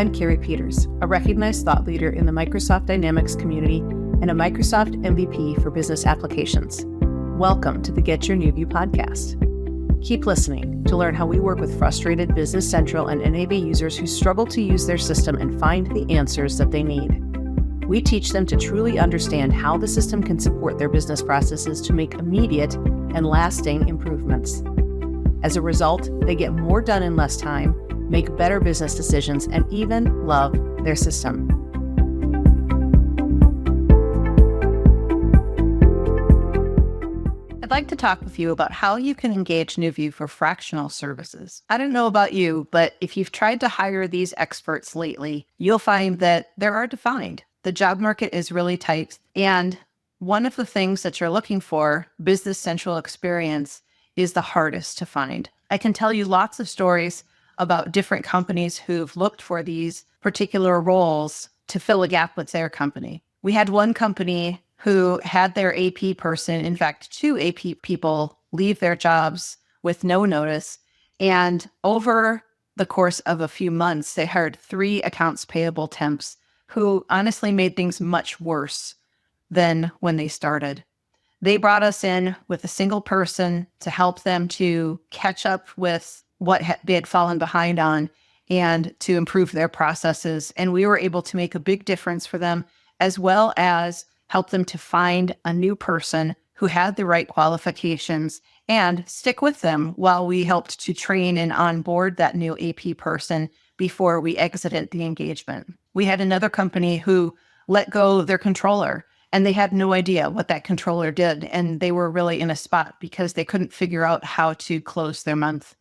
I'm 𝗚𝗲𝘁 𝗡𝗲𝗄𝗏, a recognized thought leader in the Microsoft Dynamics community and a Microsoft MVP for business applications. Welcome to the Get Your New View podcast. Keep listening to learn how we work with frustrated Business Central and NAV users who struggle to use their system and find the answers that they need. We teach them to truly understand how the system can support their business processes to make immediate and lasting improvements. As a result, they get more done in less time, make better business decisions, and even love their system. I'd like to talk with you about how you can engage NewView for fractional services. I don't know about you, but if you've tried to hire these experts lately, you'll find that they're hard to find. The job market is really tight, and one of the things that you're looking for, Business Central experience, is the hardest to find. I can tell you lots of stories about different companies who've looked for these particular roles to fill a gap with their company. We had one company who had their AP person, in fact, 2 AP people, leave their jobs with no notice. And over the course of a few months, they hired 3 accounts payable temps who honestly made things much worse than when they started. They brought us in with a single person to help them to catch up with what they had fallen behind on and to improve their processes. And we were able to make a big difference for them, as well as help them to find a new person who had the right qualifications and stick with them while we helped to train and onboard that new AP person before we exited the engagement. We had another company who let go of their controller, and they had no idea what that controller did. And they were really in a spot because they couldn't figure out how to close their month.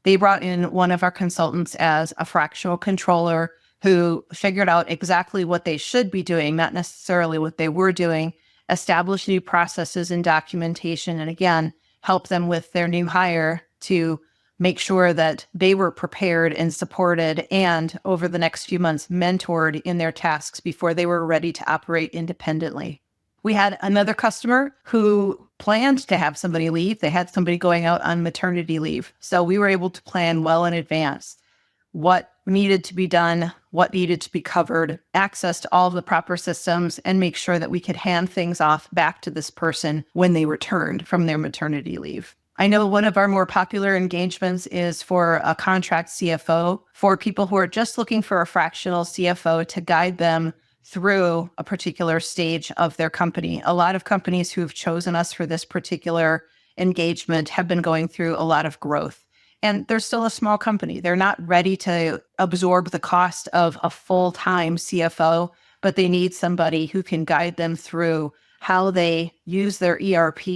They brought in one of our consultants as a fractional controller who figured out exactly what they should be doing, not necessarily what they were doing, establish new processes and documentation, and again, help them with their new hire to make sure that they were prepared and supported and over the next few months mentored in their tasks before they were ready to operate independently. We had another customer who planned to have somebody leave. They had somebody going out on maternity leave. So we were able to plan well in advance what needed to be done, what needed to be covered, access to all of the proper systems, and make sure that we could hand things off back to this person when they returned from their maternity leave. I know one of our more popular engagements is for a contract CFO, for people who are just looking for a fractional CFO to guide them through a particular stage of their company. A lot of companies who have chosen us for this particular engagement have been going through a lot of growth. And they're still a small company. They're not ready to absorb the cost of a full-time CFO, but they need somebody who can guide them through how they use their ERP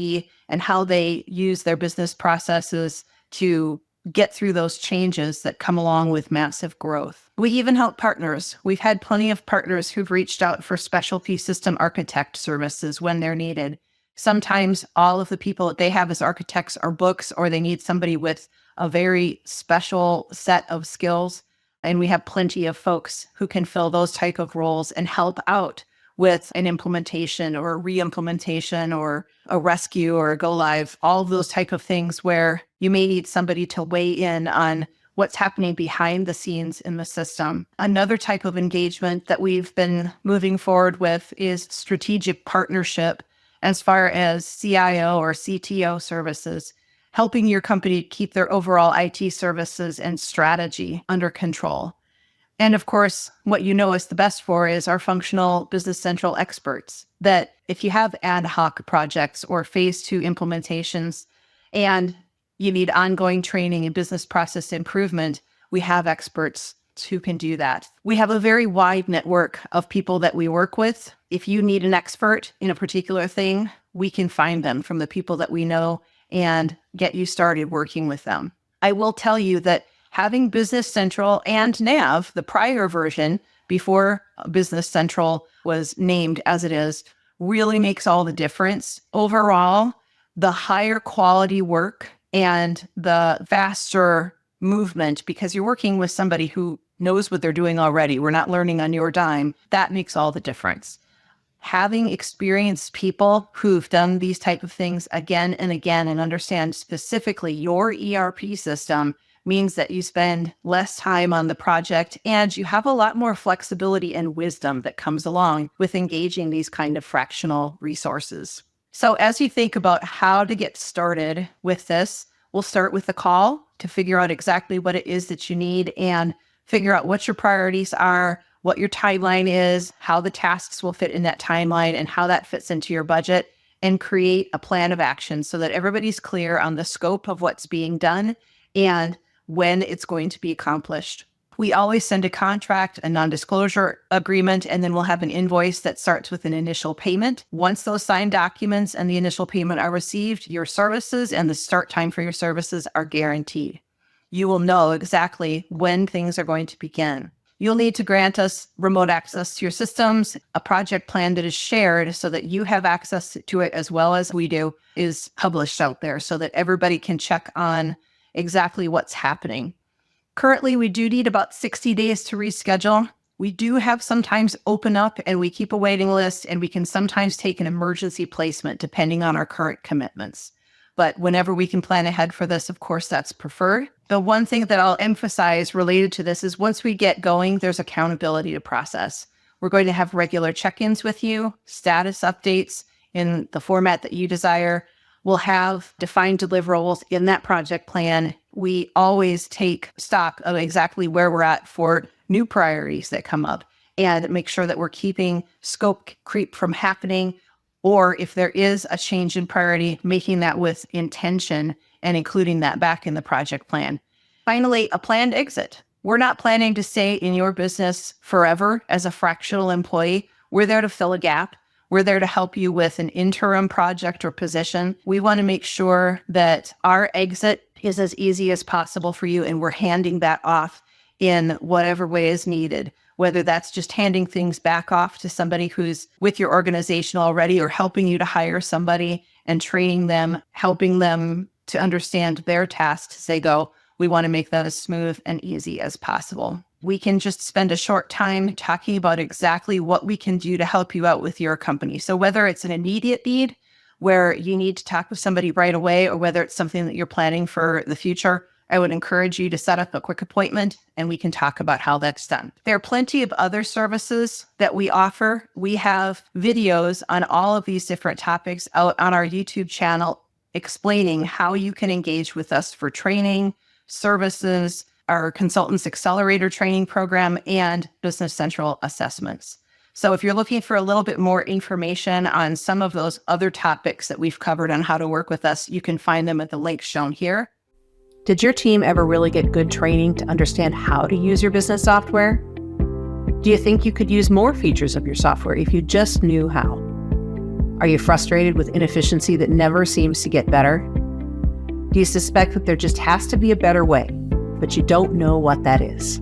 and how they use their business processes to get through those changes that come along with massive growth. We even help partners. We've had plenty of partners who've reached out for specialty system architect services when they're needed. Sometimes all of the people that they have as architects are books, or they need somebody with a very special set of skills. And we have plenty of folks who can fill those type of roles and help out with an implementation or a re-implementation or a rescue or a go live, all of those type of things where you may need somebody to weigh in on what's happening behind the scenes in the system. Another type of engagement that we've been moving forward with is strategic partnership as far as CIO or CTO services, helping your company keep their overall IT services and strategy under control. And of course, what you know us the best for is our functional Business Central experts, that if you have ad hoc projects or phase 2 implementations and you need ongoing training and business process improvement, we have experts who can do that. We have a very wide network of people that we work with. If you need an expert in a particular thing, we can find them from the people that we know and get you started working with them. I will tell you that having Business Central and NAV, the prior version before Business Central was named as it is, really makes all the difference. Overall, the higher quality work and the faster movement, because you're working with somebody who knows what they're doing already. We're not learning on your dime. That makes all the difference. Having experienced people who've done these type of things again and again and understand specifically your ERP system means that you spend less time on the project and you have a lot more flexibility and wisdom that comes along with engaging these kind of fractional resources. So as you think about how to get started with this, we'll start with the call to figure out exactly what it is that you need and figure out what your priorities are, what your timeline is, how the tasks will fit in that timeline, and how that fits into your budget, and create a plan of action so that everybody's clear on the scope of what's being done and when it's going to be accomplished. We always send a contract, a non-disclosure agreement, and then we'll have an invoice that starts with an initial payment. Once those signed documents and the initial payment are received, your services and the start time for your services are guaranteed. You will know exactly when things are going to begin. You'll need to grant us remote access to your systems. A project plan that is shared so that you have access to it as well as we do is published out there so that everybody can check on exactly what's happening. Currently, we do need about 60 days to reschedule. We do have sometimes open up and we keep a waiting list, and we can sometimes take an emergency placement depending on our current commitments. But whenever we can plan ahead for this, of course, that's preferred. The one thing that I'll emphasize related to this is once we get going, there's accountability to process. We're going to have regular check-ins with you, status updates in the format that you desire. We'll have defined deliverables in that project plan. We always take stock of exactly where we're at for new priorities that come up and make sure that we're keeping scope creep from happening. Or if there is a change in priority, making that with intention and including that back in the project plan. Finally, a planned exit. We're not planning to stay in your business forever as a fractional employee. We're there to fill a gap. We're there to help you with an interim project or position. We want to make sure that our exit is as easy as possible for you, and we're handing that off in whatever way is needed, whether that's just handing things back off to somebody who's with your organization already or helping you to hire somebody and training them, helping them to understand their tasks as they go. We want to make that as smooth and easy as possible. We can just spend a short time talking about exactly what we can do to help you out with your company. So whether it's an immediate need where you need to talk with somebody right away, or whether it's something that you're planning for the future, I would encourage you to set up a quick appointment and we can talk about how that's done. There are plenty of other services that we offer. We have videos on all of these different topics out on our YouTube channel explaining how you can engage with us for training, services, our Consultants Accelerator training program, and Business Central assessments. So if you're looking for a little bit more information on some of those other topics that we've covered on how to work with us, you can find them at the links shown here. Did your team ever really get good training to understand how to use your business software? Do you think you could use more features of your software if you just knew how? Are you frustrated with inefficiency that never seems to get better? Do you suspect that there just has to be a better way, but you don't know what that is?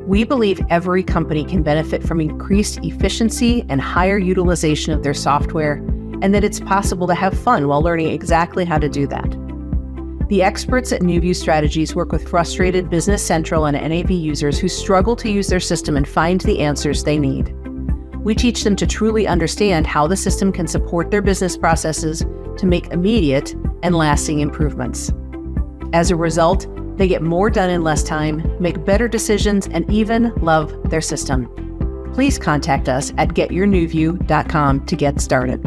We believe every company can benefit from increased efficiency and higher utilization of their software, and that it's possible to have fun while learning exactly how to do that. The experts at NewView Strategies work with frustrated Business Central and NAV users who struggle to use their system and find the answers they need. We teach them to truly understand how the system can support their business processes to make immediate and lasting improvements. As a result, they get more done in less time, make better decisions, and even love their system. Please contact us at getyournewview.com to get started.